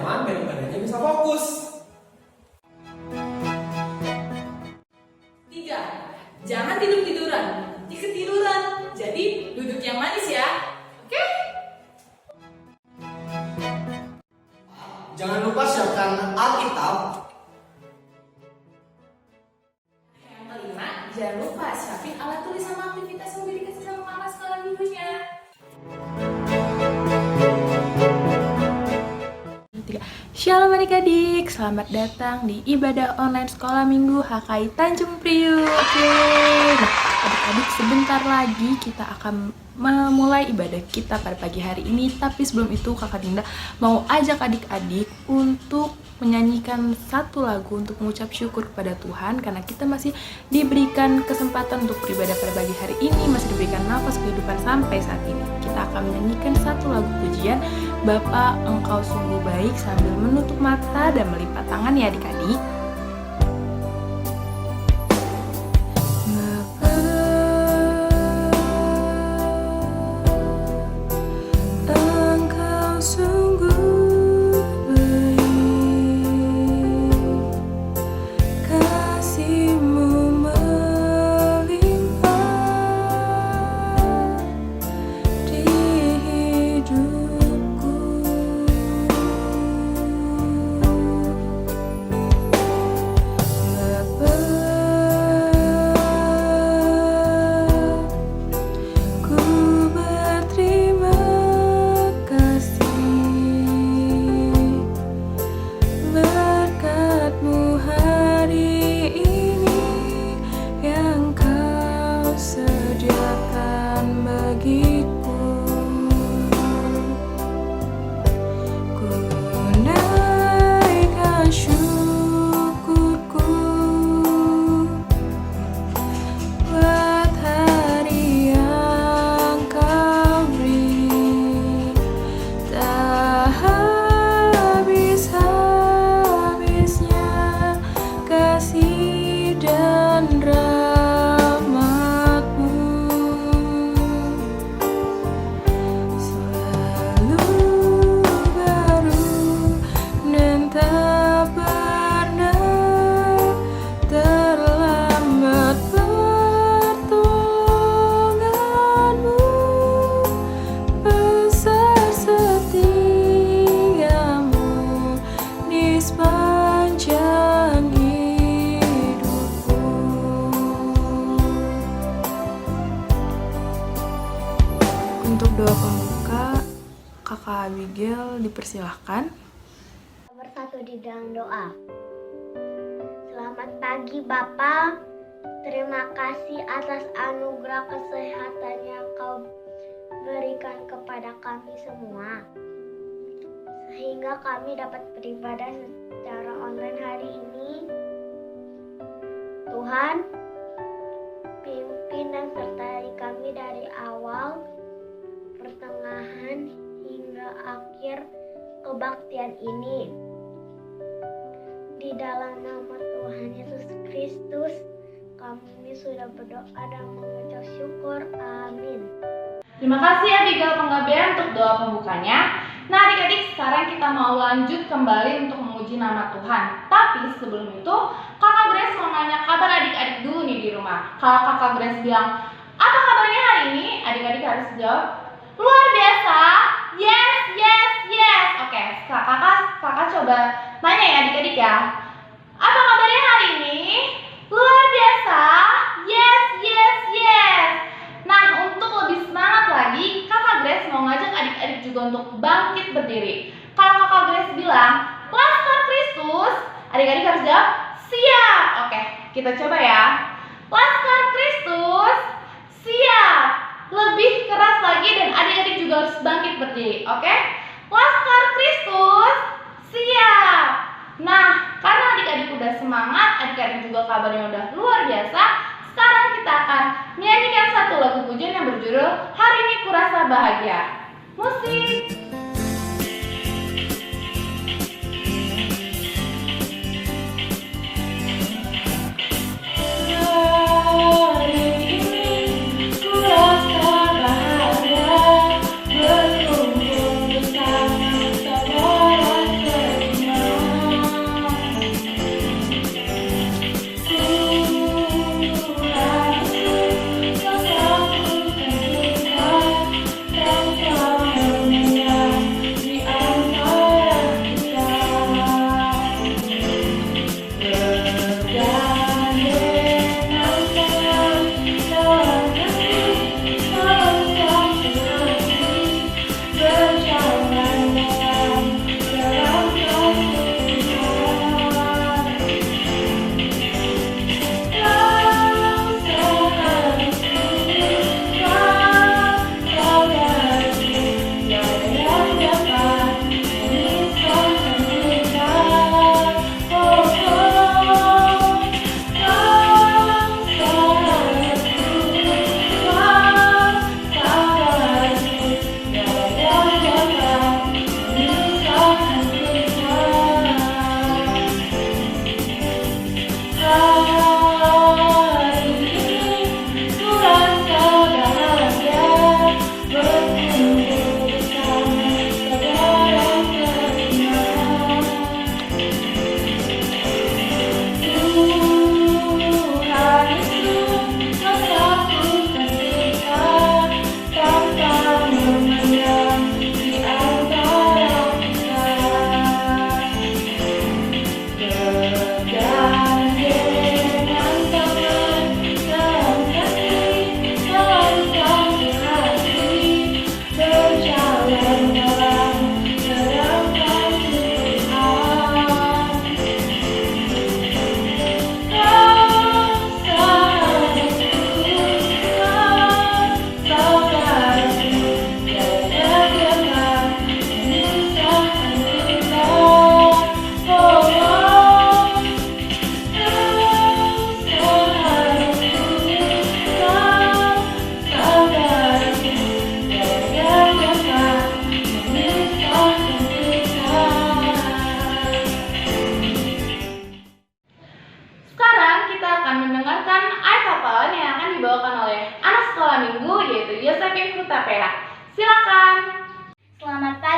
nyaman biar ibadahnya bisa fokus. 3. Jangan tidur-tiduran. Nanti ketiduran. Jadi duduk yang manis ya. Oke? Jangan lupa siapkan Alkitab. Yang kelima, jangan lupa siapin alat tulis sama aktivitas yang udah dikasih sama mama sekolah minggunya. 3. Shalom adik-adik, selamat datang di ibadah online sekolah minggu HKI Tanjung Priuk. Yeay. Nah, adik-adik sebentar lagi kita akan memulai ibadah kita pada pagi hari ini. Tapi sebelum itu Kakak Dinda mau ajak adik-adik untuk menyanyikan satu lagu untuk mengucap syukur kepada Tuhan karena kita masih diberikan kesempatan untuk beribadah pada pagi hari ini, masih diberikan nafas kehidupan sampai saat ini. Kita akan menyanyikan satu lagu pujian, Bapa Engkau Sungguh Baik, sambil menutup mata dan melipat tangan ya adik-adik. Engkau sungguh baik, kasih-Mu melimpah di hidupku. Bapa, ku berterima kasih berkat-Mu hari ini yang Kau sediakan bagiku. Ku naikkan syukurku buat hari yang Kau beri, tak habis-habisnya kasih dan rahmat-Mu. Selalu baru dan tak pernah terlambat pertolongan-Mu, besar setia-Mu di sepanjang hidupku. Untuk doa pembuka, Kakak Abigail dipersilahkan. Bersatu di dalam doa. Selamat pagi Bapa. Terima kasih atas anugerah kesehatan yang Kau berikan kepada kami semua, sehingga kami dapat beribadah secara online hari ini. Tuhan, pimpin dan sertai kami dari awal, pertengahan, hingga akhir kebaktian ini. Di dalam nama Tuhan Yesus Kristus, kami sudah berdoa dan mengucap syukur. Amin. Terima kasih Abigail Penggabean untuk doa pembukanya. Nah adik-adik, sekarang kita mau lanjut kembali untuk memuji nama Tuhan. Tapi sebelum itu, Kakak Grace mau nanya kabar adik-adik dulu nih di rumah. Kalau Kakak Grace bilang, apa kabarnya hari ini? Adik-adik harus jawab, luar biasa. Yes, yes, yes. Oke, kakak coba nanya ya adik-adik ya. Apa kabarnya hari ini? Luar biasa. Yes, yes, yes. Nah, untuk lebih semangat lagi, Kakak Grace mau ngajak adik-adik juga untuk bangkit berdiri. Kalau Kakak Grace bilang, Laskar Kristus, adik-adik harus jawab, siap. Oke, kita coba ya. Laskar Kristus, siap. Lebih keras lagi dan adik-adik juga harus bangkit berdiri. Oke? Laskar Kristus, siap. Nah, karena adik-adik udah semangat, adik-adik juga kabarnya udah luar biasa. Sekarang kita akan menyanyikan satu lagu pujian yang berjudul Hari Ini Kurasa Bahagia. Musik. Berkumpul bersama saudara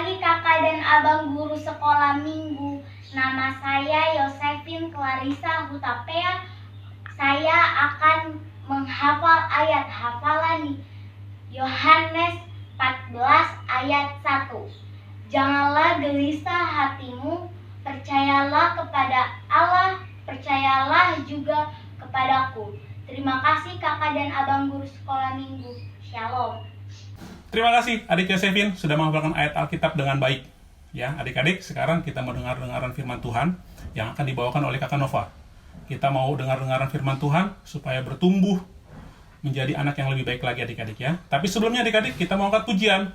pagi kakak dan abang guru sekolah minggu. Nama saya Yosefin Clarissa Hutapea. Saya akan menghafal ayat hafalan Yohanes 14 ayat 1. Janganlah gelisah hatimu, percayalah kepada Allah, percayalah juga kepadaku. Terima kasih kakak dan abang guru sekolah minggu. Shalom. Terima kasih adik Yosefin sudah menghafalkan ayat Alkitab dengan baik. Ya, adik-adik, sekarang kita mau dengar-dengaran firman Tuhan yang akan dibawakan oleh Kakak Nova. Kita mau dengar-dengaran firman Tuhan supaya bertumbuh menjadi anak yang lebih baik lagi adik-adik ya. Tapi sebelumnya adik-adik, kita mau angkat pujian.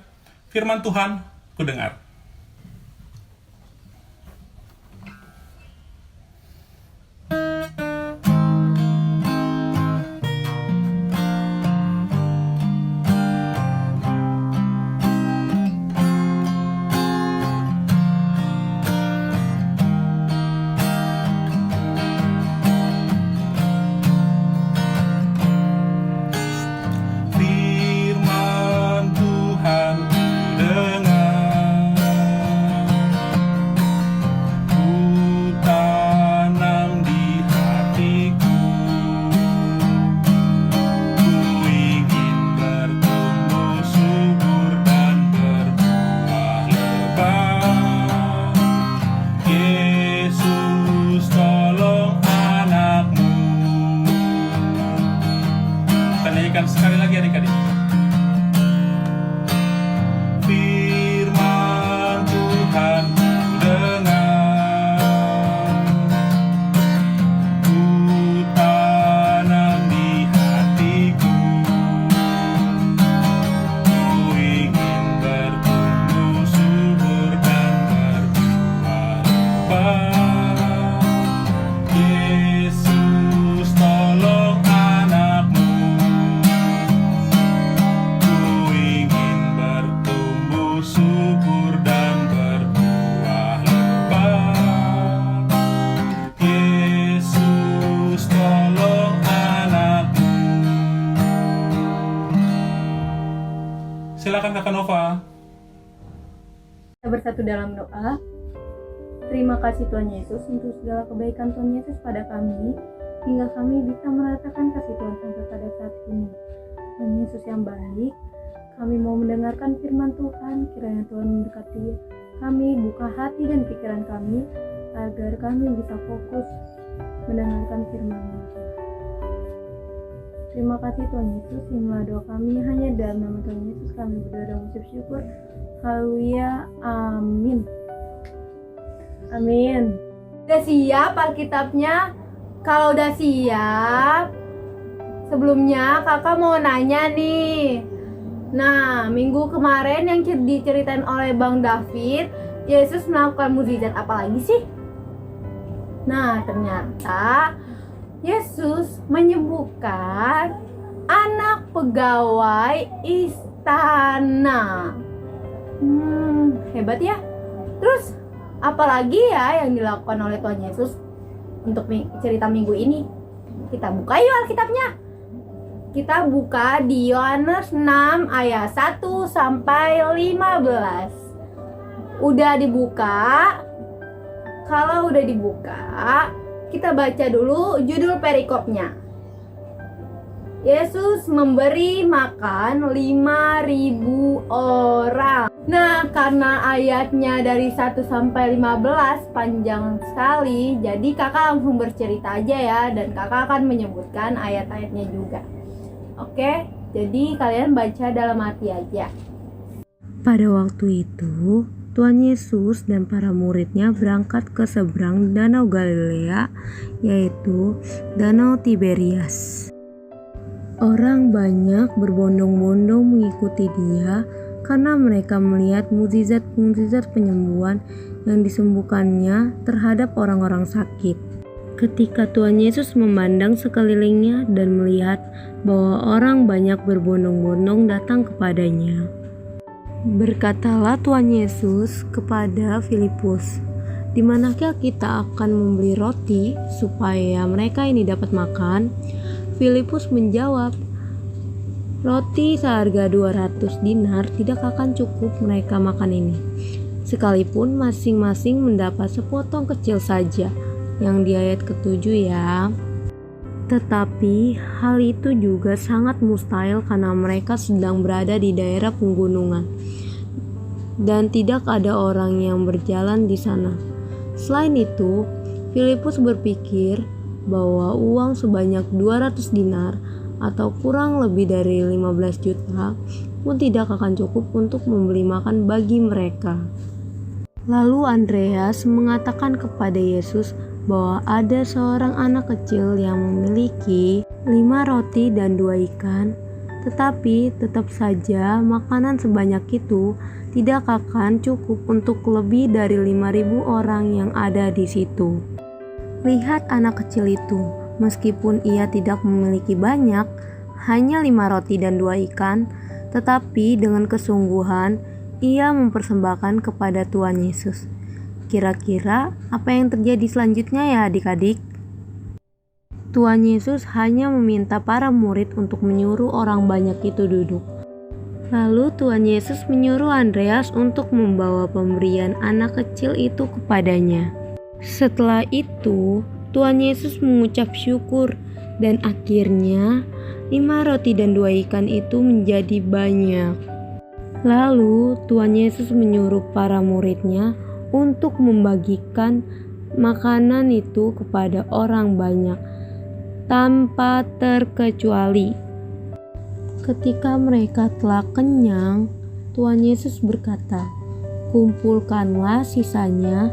Firman Tuhan, ku dengar. Sekali lagi adik-adik. Firman Tuhan dengar, ku tanam di hatiku, ku ingin bertumbuh subur dan berbuah lebat. Yesus tolong anakmu, subur dan berbuah lebat. Yesus tolong anakmu. Silakan Kakak Nova. Kita bersatu dalam doa. Terima kasih Tuhan Yesus untuk segala kebaikan Tuhan Yesus pada kami, hingga kami bisa merasakan kasih Tuhan sampai pada saat ini. Tuhan Yesus yang baik, kami mau mendengarkan firman Tuhan. Kiranya Tuhan memberkati kami, buka hati dan pikiran kami, agar kami bisa fokus mendengarkan firman-Mu. Terima kasih Tuhan Yesus, inilah doa kami hanya dalam nama Tuhan Yesus kami berdoa dan mengucap syukur. Haleluya, amin. Amin. Udah siap Alkitabnya? Kalau udah siap, sebelumnya kakak mau nanya nih. Nah, minggu kemarin yang diceritain oleh Bang David, Yesus melakukan mukjizat apa lagi sih? Nah, ternyata Yesus menyembuhkan anak pegawai istana. Hebat ya. Terus, apalagi ya yang dilakukan oleh Tuhan Yesus untuk cerita minggu ini? Kita buka yuk Alkitabnya. Kita buka di Yohanes 6 ayat 1 sampai 15. Udah dibuka? Kalau udah dibuka, kita baca dulu judul perikopnya. Yesus memberi makan 5.000 orang. Nah, karena ayatnya dari 1 sampai 15 panjang sekali, jadi kakak langsung bercerita aja ya, dan kakak akan menyebutkan ayat-ayatnya juga. Oke, jadi kalian baca dalam hati aja. Pada waktu itu, Tuhan Yesus dan para muridnya berangkat ke seberang Danau Galilea, yaitu Danau Tiberias. Orang banyak berbondong-bondong mengikuti Dia karena mereka melihat mukjizat-mukjizat penyembuhan yang disembuhkannya terhadap orang-orang sakit. Ketika Tuhan Yesus memandang sekelilingnya dan melihat bahwa orang banyak berbondong-bondong datang kepadanya, berkatalah Tuhan Yesus kepada Filipus, "Di manakah kita akan membeli roti supaya mereka ini dapat makan?" Filipus menjawab, "Roti seharga 200 dinar tidak akan cukup mereka makan ini." sekalipun masing-masing mendapat sepotong kecil saja, yang di ayat ke-7 ya. Tetapi hal itu juga sangat mustahil karena mereka sedang berada di daerah penggunungan dan tidak ada orang yang berjalan di sana. Selain itu, Filipus berpikir bahwa uang sebanyak 200 dinar atau kurang lebih dari 15 juta pun tidak akan cukup untuk membeli makan bagi mereka. Lalu Andreas mengatakan kepada Yesus bahwa ada seorang anak kecil yang memiliki 5 roti dan 2 ikan, tetapi tetap saja makanan sebanyak itu tidak akan cukup untuk lebih dari 5.000 orang yang ada di situ. Lihat anak kecil itu, meskipun ia tidak memiliki banyak, hanya 5 roti dan 2 ikan, tetapi dengan kesungguhan ia mempersembahkan kepada Tuhan Yesus. Kira-kira apa yang terjadi selanjutnya ya adik-adik? Tuhan Yesus hanya meminta para murid untuk menyuruh orang banyak itu duduk. Lalu Tuhan Yesus menyuruh Andreas untuk membawa pemberian anak kecil itu kepadanya. Setelah itu, Tuhan Yesus mengucap syukur dan akhirnya 5 roti dan 2 ikan itu menjadi banyak. Lalu Tuhan Yesus menyuruh para muridnya untuk membagikan makanan itu kepada orang banyak tanpa terkecuali. Ketika mereka telah kenyang, Tuhan Yesus berkata, "Kumpulkanlah sisanya,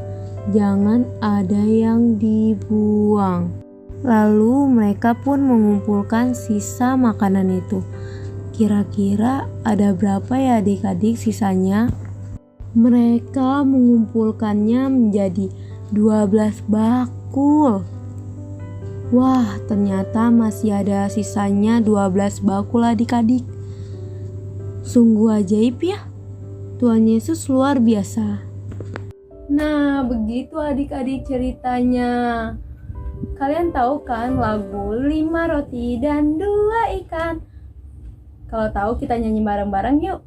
jangan ada yang dibuang." Lalu mereka pun mengumpulkan sisa makanan itu. Kira-kira ada berapa ya adik-adik sisanya? Mereka mengumpulkannya menjadi 12 bakul. Wah, ternyata masih ada sisanya 12 bakul adik-adik. Sungguh ajaib ya. Tuhan Yesus luar biasa. Nah, begitu adik-adik ceritanya. Kalian tahu kan lagu 5 roti dan 2 ikan? Kalau tahu kita nyanyi bareng-bareng yuk.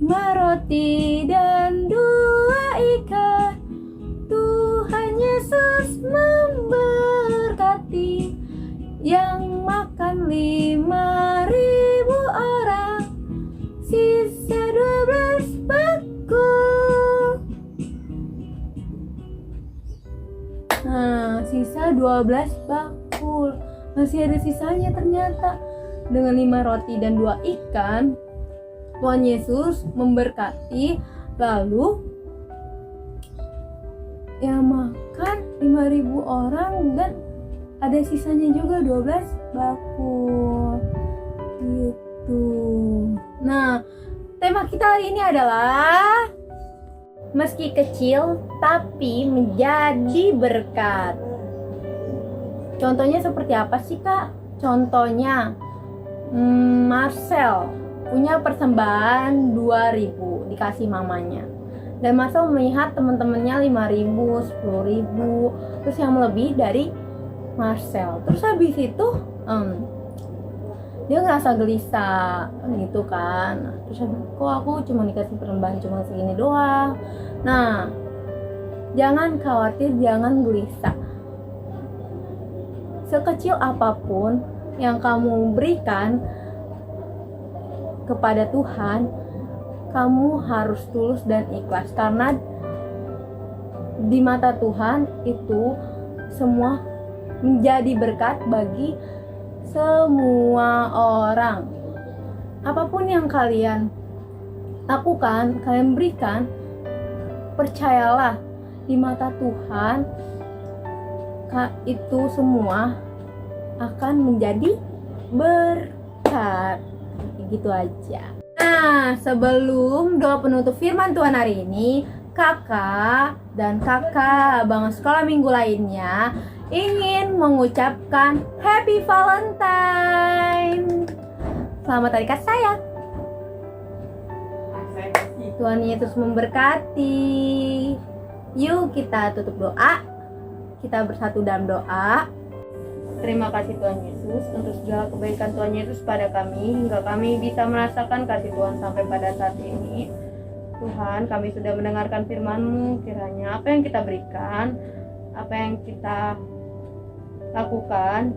5 roti dan 2 ikan, Tuhan Yesus memberkati. Yang makan 5.000 orang, sisa 12 bakul. Nah, sisa 12 bakul. Masih ada sisanya ternyata. Dengan 5 roti dan 2 ikan, Tuhan Yesus memberkati, lalu ya makan 5.000 orang dan ada sisanya juga 12 bakul gitu. Nah, tema kita hari ini adalah meski kecil tapi menjadi berkat. Contohnya seperti apa sih Kak? Contohnya Marcel punya persembahan 2.000 dikasih mamanya, dan Marcel melihat teman-temannya 5.000, 10.000, terus yang lebih dari Marcel. Terus habis itu dia ngerasa gelisah gitu kan. Terus kok aku cuma dikasih persembahan cuma segini doang. Nah, jangan khawatir, jangan gelisah. Sekecil apapun yang kamu berikan kepada Tuhan, kamu harus tulus dan ikhlas, karena di mata Tuhan itu semua menjadi berkat bagi semua orang. Apapun yang kalian lakukan, kalian berikan, percayalah di mata Tuhan itu semua akan menjadi berkat. Gitu aja. Nah, sebelum doa penutup firman Tuhan hari ini, kakak dan kakak abang sekolah minggu lainnya ingin mengucapkan Happy Valentine. Selamat hari kasih sayang. Tuhan Yesus memberkati. Yuk kita tutup doa. Kita bersatu dalam doa. Terima kasih Tuhan Yesus untuk segala kebaikan Tuhan Yesus pada kami hingga kami bisa merasakan kasih Tuhan sampai pada saat ini. Tuhan, kami sudah mendengarkan firman-Mu, kiranya apa yang kita berikan, apa yang kita lakukan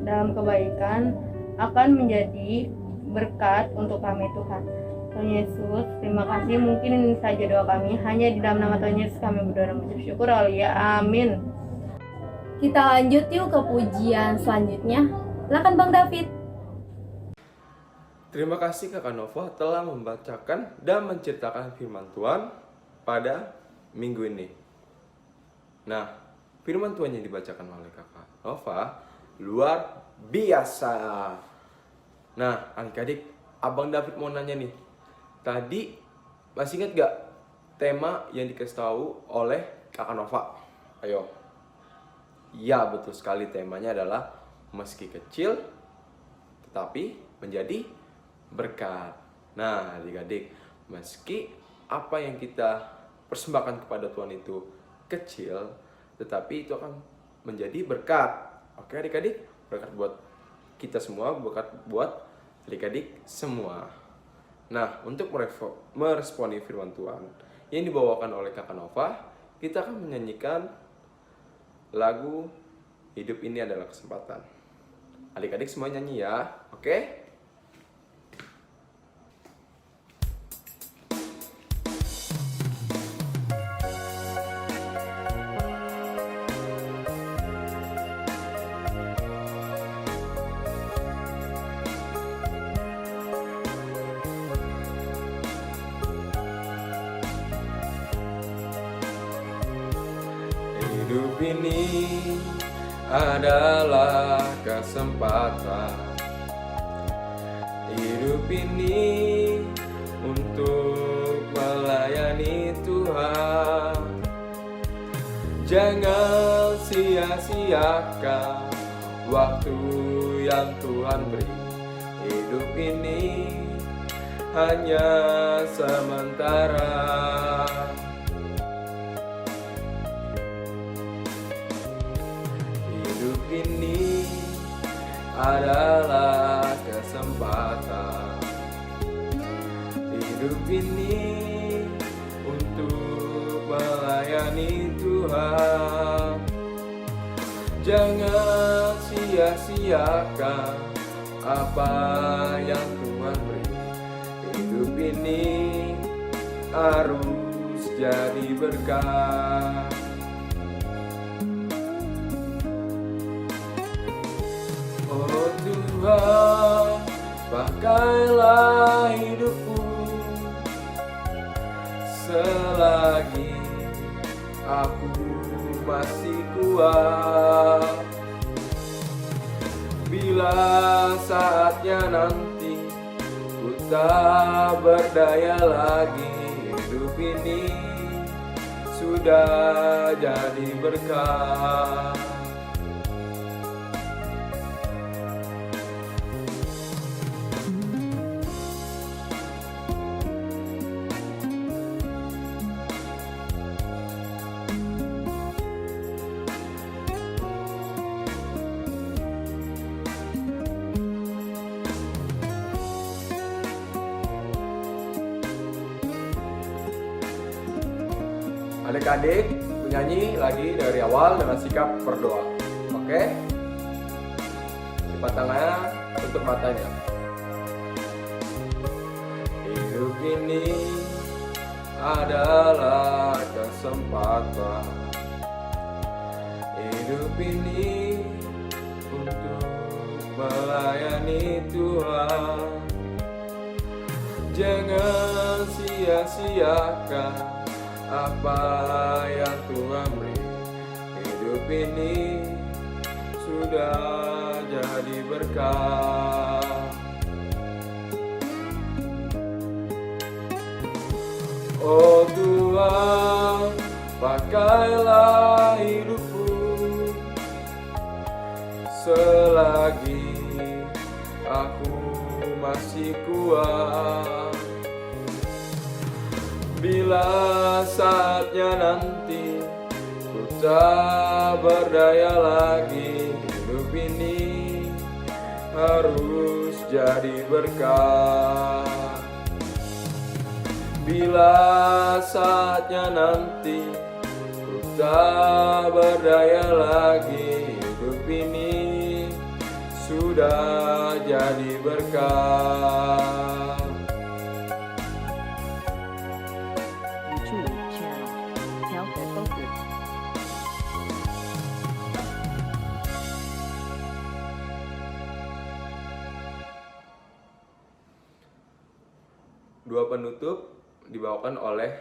dalam kebaikan akan menjadi berkat untuk kami Tuhan. Tuhan Yesus, terima kasih. Mungkin ini saja doa kami. Hanya di dalam nama Tuhan Yesus kami berdoa dan mengucap syukur. Haleluya. Amin. Kita lanjut yuk ke pujian selanjutnya. Silakan Bang David. Terima kasih Kakak Nova telah membacakan dan menceritakan firman Tuhan pada minggu ini. Nah, firman Tuhan yang dibacakan oleh Kakak Nova luar biasa. Nah, adik-adik, Abang David mau nanya nih. Tadi masih ingat gak tema yang dikasih tahu oleh Kakak Nova? Ayo. Ya, betul sekali, temanya adalah meski kecil tetapi menjadi berkat. Nah, adik-adik, meski apa yang kita persembahkan kepada Tuhan itu kecil, tetapi itu akan menjadi berkat. Oke adik-adik, berkat buat kita semua, berkat buat adik-adik semua. Nah, untuk meresponi firman Tuhan yang dibawakan oleh Kakak Nova, kita akan menyanyikan lagu Hidup Ini Adalah Kesempatan. Adik-adik semua nyanyi ya, oke? Hidup ini adalah kesempatan. Hidup ini untuk melayani Tuhan. Jangan sia-siakan waktu yang Tuhan beri. Hidup ini hanya sementara. Hidup ini adalah kesempatan. Hidup ini untuk melayani Tuhan. Jangan sia-siakan apa yang Tuhan beri. Hidup ini harus jadi berkat. Oh Tuhan, pakailah hidupku selagi aku masih kuat. Bila saatnya nanti ku tak berdaya lagi, hidup ini sudah jadi berkat. Adik-adik, menyanyi lagi dari awal dengan sikap berdoa. Oke? Lipat tangannya, tutup matanya. Hidup ini adalah kesempatan. Hidup ini untuk melayani Tuhan. Jangan sia-siakan apa yang Tuhan beri. Hidup ini sudah jadi berkat. Oh Tuhan, pakailah hidupku selagi aku masih kuat. Bila saatnya nanti ku tak berdaya lagi, hidup ini harus jadi berkat. Bila saatnya nanti ku tak berdaya lagi, hidup ini sudah jadi berkat. YouTube channel Health and Focus. Dua penutup dibawakan oleh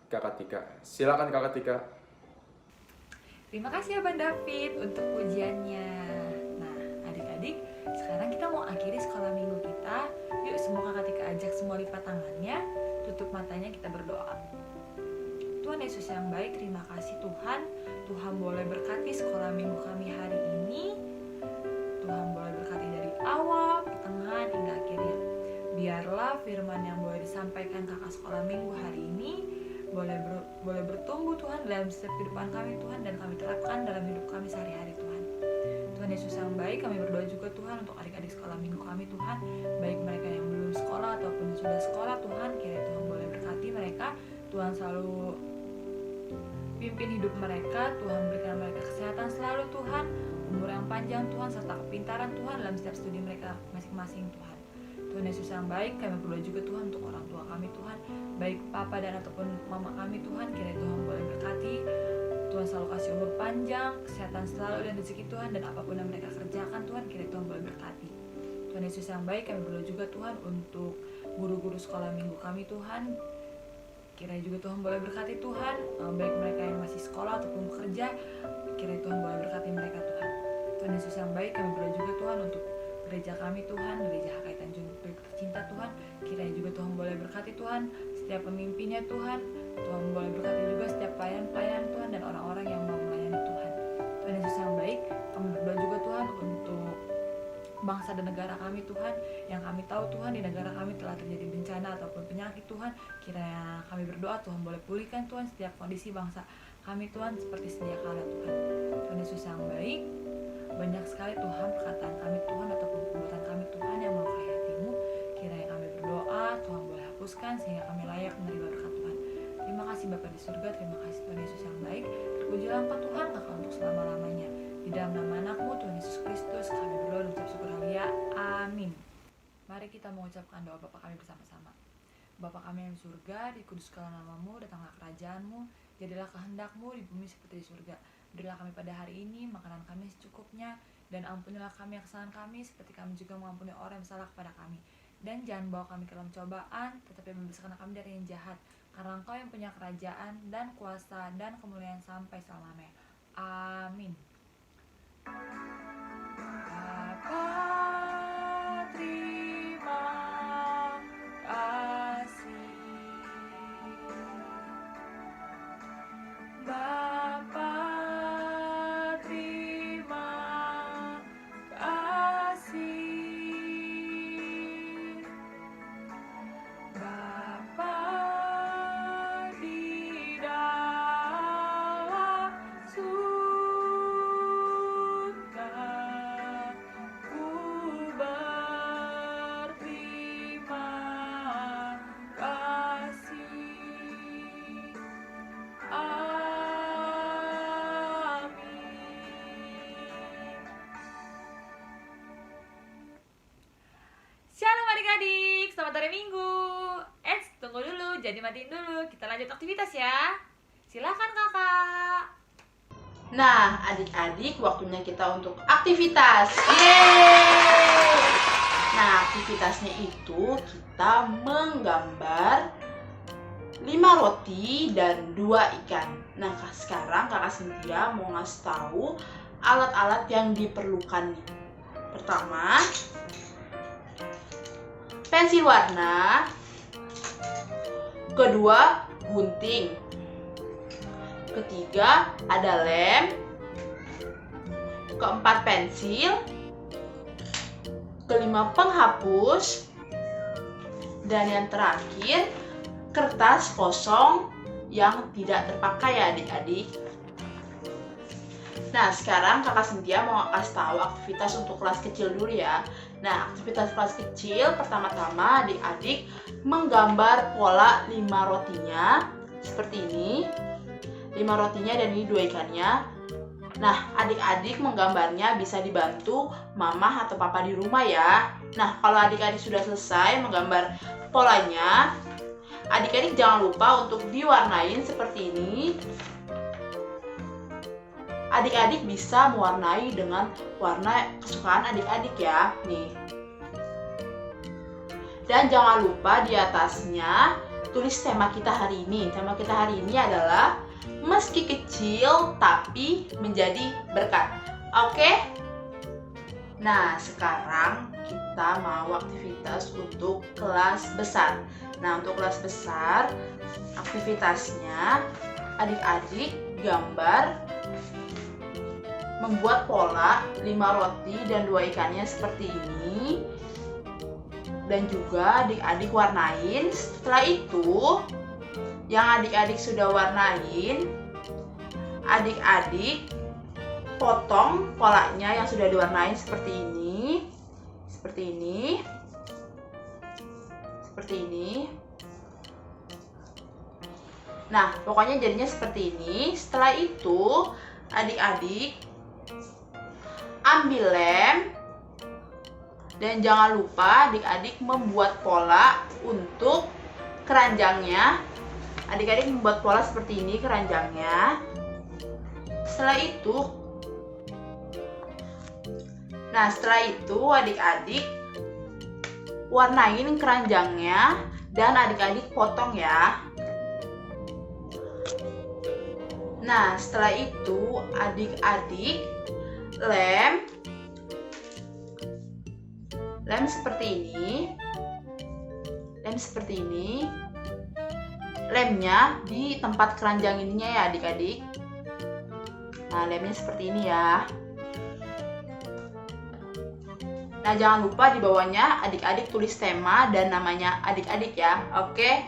Kakak Tika. Silakan Kakak Tika. Terima kasih Abang David untuk pujiannya. Nah, adik-adik, sekarang kita mau akhiri sekolah minggu kita. Yuk semua Kakak Tika ajak semua lipat tangannya, tutup matanya, kita berdoa. Tuhan Yesus yang baik, terima kasih Tuhan. Tuhan boleh berkati sekolah minggu kami hari ini. Tuhan boleh berkati dari awal, pertengahan, hingga akhirnya. Biarlah firman yang boleh disampaikan kakak sekolah minggu hari ini boleh bertumbuh Tuhan dalam setiap kehidupan kami Tuhan, dan kami terapkan dalam hidup kami sehari-hari Tuhan. Tuhan Yesus yang baik, kami berdoa juga Tuhan untuk adik-adik sekolah minggu kami Tuhan, baik mereka yang belum sekolah ataupun yang sudah sekolah Tuhan. Kiranya Tuhan boleh berkati mereka, Tuhan selalu pimpin hidup mereka, Tuhan berikan mereka kesehatan selalu Tuhan, umur yang panjang Tuhan, serta kepintaran Tuhan dalam setiap studi mereka masing-masing Tuhan. Tuhan Yesus yang baik, kami berdoa juga Tuhan untuk orang tua kami Tuhan, baik papa dan ataupun mama kami Tuhan. Kiranya Tuhan boleh berkati, Tuhan selalu kasih umur panjang, kesehatan selalu, dan rezeki Tuhan, dan apapun yang mereka kerjakan Tuhan, kiranya Tuhan boleh berkati. Tuhan Yesus yang baik, kami berdoa juga Tuhan untuk guru-guru sekolah minggu kami Tuhan. Kiranya juga Tuhan boleh berkati Tuhan, baik mereka yang masih sekolah ataupun bekerja, kiranya Tuhan boleh berkati mereka Tuhan. Tuhan Yesus yang baik, kami berdoa juga Tuhan untuk gereja kami Tuhan, gereja HKI Tanjung Priok tercinta Tuhan. Kiranya juga Tuhan boleh berkati Tuhan setiap pemimpinnya Tuhan. Tuhan boleh berkati juga setiap pelayan-pelayan Tuhan dan orang-orang yang mau melayani Tuhan. Tuhan Yesus yang baik, kami berdoa juga Tuhan untuk bangsa dan negara kami Tuhan, yang kami tahu Tuhan di negara kami telah terjadi bencana ataupun penyakit Tuhan. Kiranya kami berdoa Tuhan boleh pulihkan Tuhan setiap kondisi bangsa kami Tuhan seperti sedia kala Tuhan. Tuhan Yesus yang baik, banyak sekali Tuhan perkataan kami Tuhan ataupun perbuatan kami Tuhan yang melukai hatimu. Kiranya kami berdoa Tuhan boleh hapuskan sehingga kami layak menerima berkat Tuhan. Terima kasih Bapa di surga, terima kasih Tuhan Yesus yang baik. Terpujilah Engkau Tuhan, Engkau untuk selama-lamanya. Di dalam nama anakmu Tuhan Yesus Kristus kami berdoa dan ucap syukur haleluya. Amin. Mari kita mengucapkan doa Bapa kami bersama-sama. Bapa kami yang di surga, dikuduskanlah namamu, datanglah kerajaanmu, jadilah kehendakmu di bumi seperti di surga. Berilah kami pada hari ini makanan kami secukupnya, dan ampunilah kami kesalahan kami seperti kami juga mengampuni orang yang salah kepada kami. Dan jangan bawa kami ke dalam cobaan, tetapi bebaskanlah kami dari yang jahat. Karena Engkau yang punya kerajaan dan kuasa dan kemuliaan sampai selama-lamanya. Amin. Bapa, terima kasih. Bapa, terima kasih. Bapa di dalam surga, ku berterima kasih. Shalom adik-adik, selamat hari Minggu. Tunggu dulu, jadi matiin dulu. Kita lanjut aktivitas ya. Silakan kakak. Nah, adik-adik, waktunya kita untuk aktivitas. Yeay! Nah, aktivitasnya itu kita menggambar 5 roti dan 2 ikan. Nah, sekarang kakak Cynthia mau ngasih tahu alat-alat yang diperlukan nih. Pertama, pensil warna. Kedua, gunting. Ketiga, ada lem. Keempat, pensil. Kelima, penghapus. Dan yang terakhir, kertas kosong yang tidak terpakai ya adik-adik. Nah, sekarang kakak Cynthia mau kasih tahu aktivitas untuk kelas kecil dulu ya. Nah, aktivitas kelas kecil pertama-tama adik-adik menggambar pola 5 rotinya seperti ini. 5 rotinya dan ini 2 ikannya. Nah, adik-adik menggambarnya bisa dibantu mama atau papa di rumah ya. Nah, kalau adik-adik sudah selesai menggambar polanya, adik-adik jangan lupa untuk diwarnain seperti ini. Adik-adik bisa mewarnai dengan warna kesukaan adik-adik ya, nih. Dan jangan lupa di atasnya tulis tema kita hari ini. Tema kita hari ini adalah meski kecil tapi menjadi berkat. Oke? Nah, sekarang kita mau aktivitas untuk kelas besar. Nah, untuk kelas besar, aktivitasnya adik-adik gambar membuat pola 5 roti dan 2 ikannya seperti ini. Dan juga adik-adik warnain. Setelah itu, yang adik-adik sudah warnain, adik-adik potong polanya yang sudah diwarnain seperti ini. Seperti ini. Seperti ini. Nah, pokoknya jadinya seperti ini. Setelah itu, adik-adik ambil lem dan jangan lupa adik-adik membuat pola untuk keranjangnya. Adik-adik membuat pola seperti ini keranjangnya. Setelah itu adik-adik warnain keranjangnya dan adik-adik potong ya. Nah, setelah itu adik-adik lem seperti ini. Lem seperti ini. Lemnya di tempat keranjang ininya ya adik-adik. Nah, lemnya seperti ini ya. Nah, jangan lupa di bawahnya adik-adik tulis tema dan namanya adik-adik ya. Oke?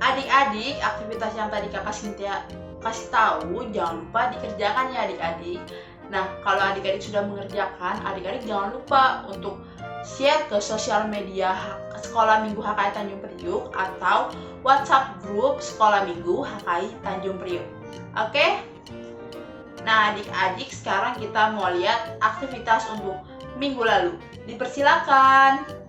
Adik-adik, aktivitas yang tadi kakak Cynthia kasih tahu jangan lupa dikerjakan ya adik-adik. Nah, kalau adik-adik sudah mengerjakan, adik-adik jangan lupa untuk share ke sosial media Sekolah Minggu HKI Tanjung Priuk atau WhatsApp grup Sekolah Minggu HKI Tanjung Priuk. Oke? Nah, adik-adik, sekarang kita mau lihat aktivitas untuk minggu lalu. Dipersilakan.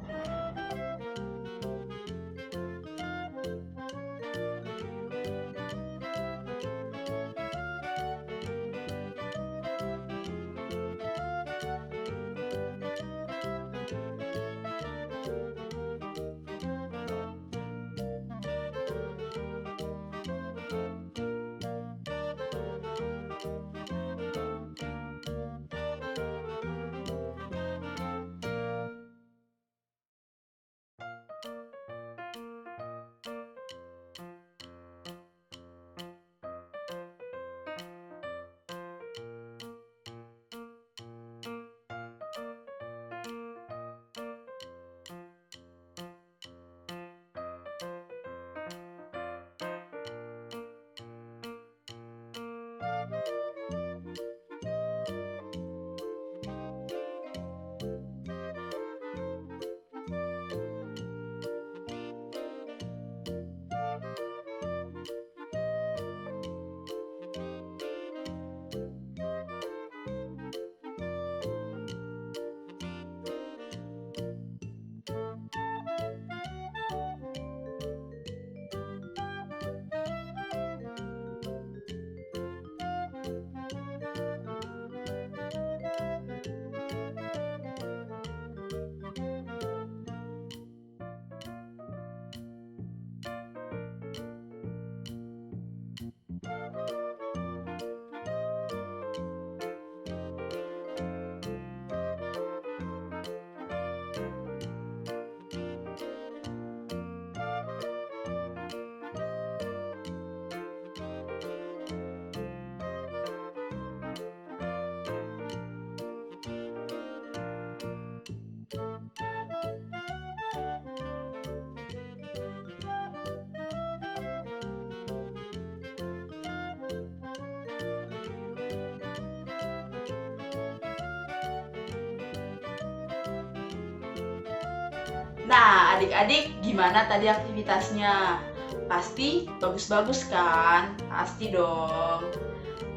Nah, adik-adik gimana tadi aktivitasnya? Pasti bagus-bagus kan? Pasti dong.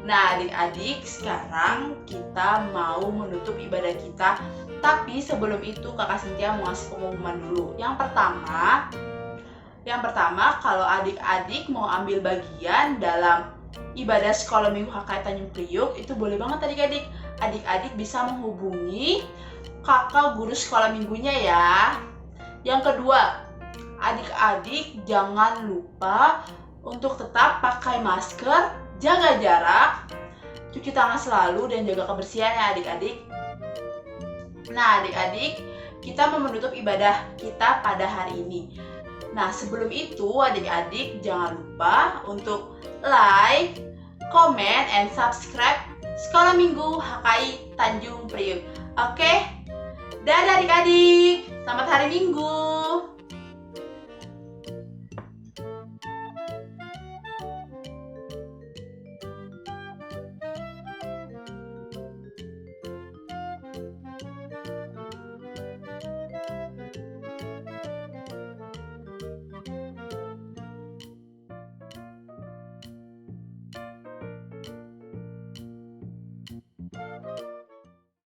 Nah, adik-adik, sekarang kita mau menutup ibadah kita. Tapi sebelum itu Kakak Cynthia mau ngasih pengumuman dulu. Yang pertama, kalau adik-adik mau ambil bagian dalam ibadah sekolah minggu HKI Tanjung Priuk, itu boleh banget adik-adik. Adik-adik bisa menghubungi kakak guru sekolah minggunya ya. Yang kedua, adik-adik jangan lupa untuk tetap pakai masker, jaga jarak, cuci tangan selalu, dan jaga kebersihan ya adik-adik. Nah adik-adik, kita mau menutup ibadah kita pada hari ini. Nah sebelum itu adik-adik jangan lupa untuk like, comment, and subscribe Sekolah Minggu HKI Tanjung Priuk. Oke? Dadah adik-adik, selamat hari Minggu.